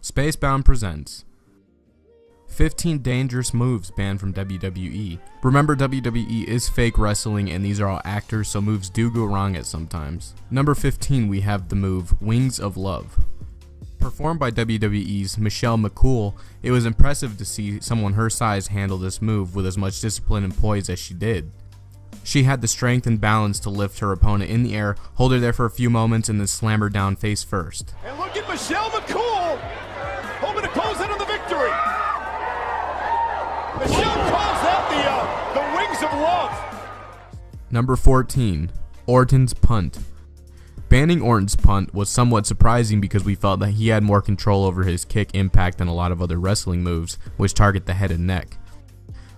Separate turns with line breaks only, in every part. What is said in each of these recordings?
Spacebound presents 15 dangerous moves banned from WWE. Remember, WWE is fake wrestling and these are all actors, so moves do go wrong at sometimes. Number 15, we have the move Wings of Love. Performed by WWE's Michelle McCool, it was impressive to see someone her size handle this move with as much discipline and poise as she did. She had the strength and balance to lift her opponent in the air, hold her there for a few moments, and then slam her down face first.
And look at Michelle McCool, hoping to close in on the victory. Michelle calls that the Wings of Love.
Number 14, Orton's Punt. Banning Orton's punt was somewhat surprising because we felt that he had more control over his kick impact than a lot of other wrestling moves, which target the head and neck.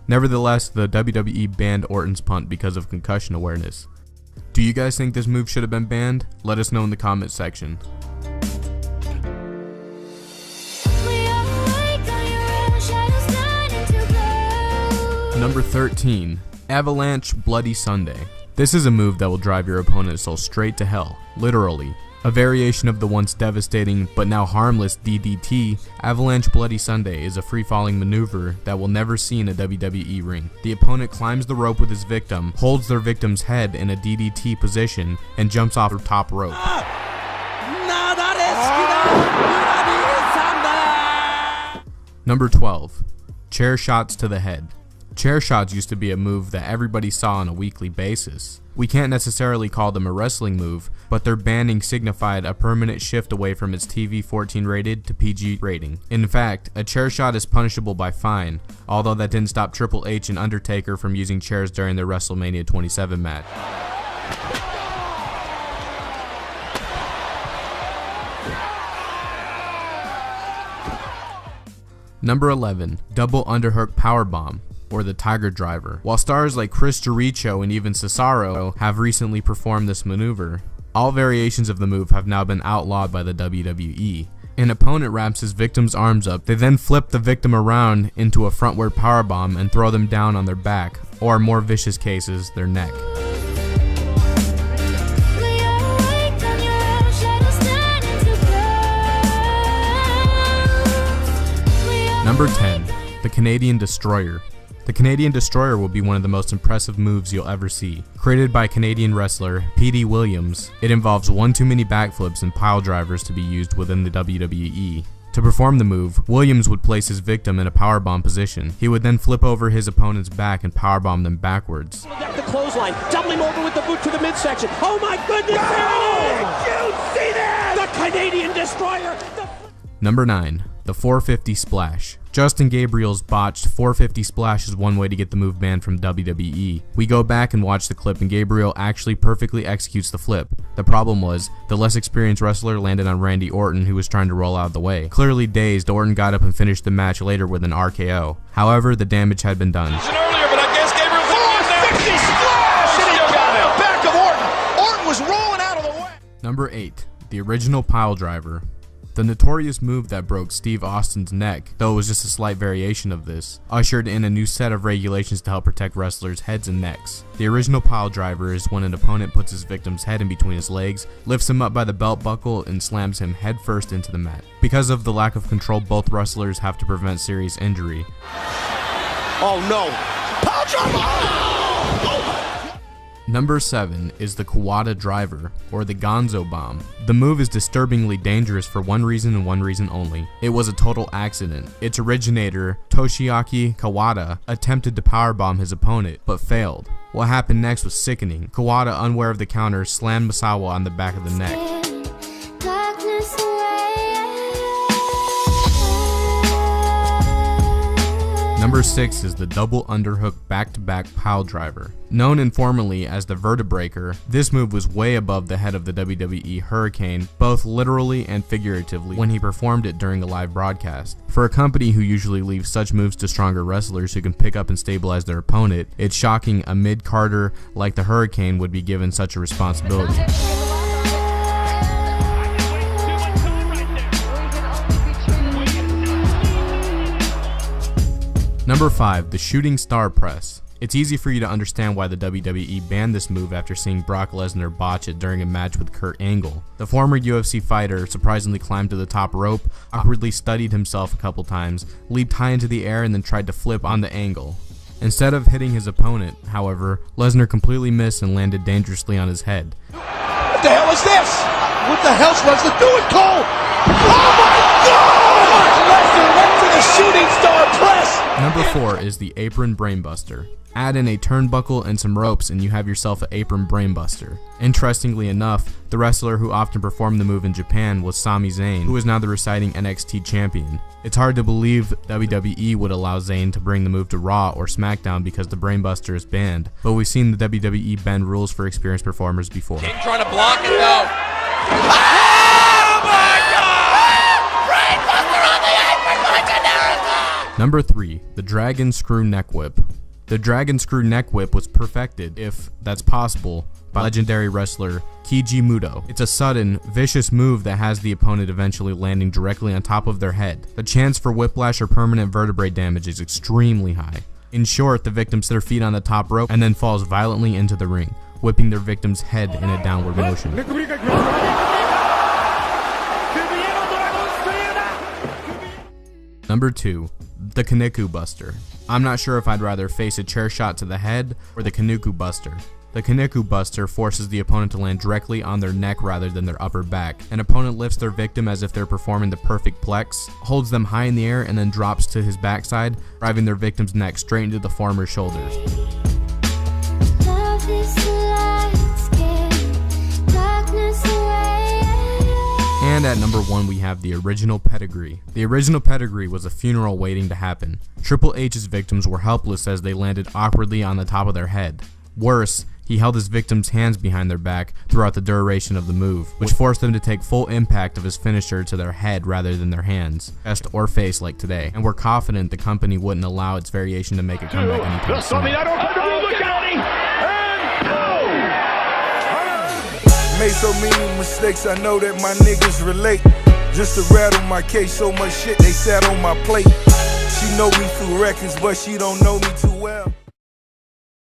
Nevertheless, the WWE banned Orton's punt because of concussion awareness. Do you guys think this move should have been banned? Let us know in the comments section. Number 13, Avalanche Bloody Sunday. This is a move that will drive your opponent's soul straight to hell, literally. A variation of the once devastating but now harmless DDT, Avalanche Bloody Sunday is a free-falling maneuver that we'll never see in a WWE ring. The opponent climbs the rope with his victim, holds their victim's head in a DDT position, and jumps off the top rope. Number 12, Chair Shots to the Head. Chair shots used to be a move that everybody saw on a weekly basis. We can't necessarily call them a wrestling move, but their banning signified a permanent shift away from its TV 14 rated to PG rating. In fact, a chair shot is punishable by fine, although that didn't stop Triple H and Undertaker from using chairs during their WrestleMania 27 match. Number 11, Double Underhook Powerbomb, or the Tiger Driver. While stars like Chris Jericho and even Cesaro have recently performed this maneuver, all variations of the move have now been outlawed by the WWE. An opponent wraps his victim's arms up, they then flip the victim around into a frontward powerbomb and throw them down on their back, or in more vicious cases, their neck. Number 10, the Canadian Destroyer. The Canadian Destroyer will be one of the most impressive moves you'll ever see. Created by Canadian wrestler P.D. Williams, it involves one too many backflips and pile drivers to be used within the WWE. To perform the move, Williams would place his victim in a powerbomb position. He would then flip over his opponent's back and powerbomb them backwards.
The clothesline, doubling over with the boot to the midsection. Oh my goodness, there it is! Did you see that? The Canadian Destroyer!
Number 9, the 450 Splash. Justin Gabriel's botched 450 splash is one way to get the move banned from WWE. We go back and watch the clip and Gabriel actually perfectly executes the flip. The problem was, the less experienced wrestler landed on Randy Orton, who was trying to roll out of the way. Clearly dazed, Orton got up and finished the match later with an RKO. However, the damage had been done.
Earlier, but I guess Gabriel 450 splash! And he got the back of Orton. Orton was rolling out of the way.
Number 8, the original pile driver. The notorious move that broke Steve Austin's neck, though it was just a slight variation of this, ushered in a new set of regulations to help protect wrestlers' heads and necks. The original pile driver is when an opponent puts his victim's head in between his legs, lifts him up by the belt buckle, and slams him headfirst into the mat. Because of the lack of control, both wrestlers have to prevent serious injury.
Oh no! Pile driver!
Number 7 is the Kawada Driver, or the Gonzo Bomb. The move is disturbingly dangerous for one reason and one reason only. It was a total accident. Its originator, Toshiaki Kawada, attempted to powerbomb his opponent, but failed. What happened next was sickening. Kawada, unaware of the counter, slammed Misawa on the back of the neck. Number 6 is the double underhook back-to-back pile driver. Known informally as the Vertebreaker, this move was way above the head of the WWE Hurricane, both literally and figuratively, when he performed it during a live broadcast. For a company who usually leaves such moves to stronger wrestlers who can pick up and stabilize their opponent, it's shocking a mid-carder like the Hurricane would be given such a responsibility. Number 5, the Shooting Star Press. It's easy for you to understand why the WWE banned this move after seeing Brock Lesnar botch it during a match with Kurt Angle. The former UFC fighter surprisingly climbed to the top rope, awkwardly studied himself a couple times, leaped high into the air, and then tried to flip on the Angle. Instead of hitting his opponent, however, Lesnar completely missed and landed dangerously on his head.
What the hell is this? What the hell's Lesnar doing, Cole? Oh my God! Lesnar went for the shooting star press!
Number 4 is the apron brainbuster. Add in a turnbuckle and some ropes and you have yourself an apron brainbuster. Interestingly enough, the wrestler who often performed the move in Japan was Sami Zayn, who is now the residing NXT champion. It's hard to believe WWE would allow Zayn to bring the move to Raw or SmackDown because the brainbuster is banned, but we've seen the WWE bend rules for experienced performers before.
King trying to block it though. Oh my God! Brainbuster on the apron,
Number 3, the Dragon Screw Neck Whip. The Dragon Screw Neck Whip was perfected, if that's possible, by legendary wrestler Keiji Muto. It's a sudden, vicious move that has the opponent eventually landing directly on top of their head. The chance for whiplash or permanent vertebrae damage is extremely high. In short, the victim sets their feet on the top rope and then falls violently into the ring, whipping their victim's head in a downward motion. Number 2, the Kaneko Buster. I'm not sure if I'd rather face a chair shot to the head or the Kaneko Buster. The Kaneko Buster forces the opponent to land directly on their neck rather than their upper back. An opponent lifts their victim as if they're performing the perfect plex, holds them high in the air, and then drops to his backside, driving their victim's neck straight into the former's shoulders. And at number 1 we have the original pedigree. The original pedigree was a funeral waiting to happen. Triple H's victims were helpless as they landed awkwardly on the top of their head. Worse, he held his victims' hands behind their back throughout the duration of the move, which forced them to take full impact of his finisher to their head rather than their hands, chest, or face like today, and we're confident the company wouldn't allow its variation to make a comeback anytime soon.
Made so many mistakes, I know that my niggas relate. Just to rattle my case, so much shit they sat on my plate. She know me through records, but she don't know me too well.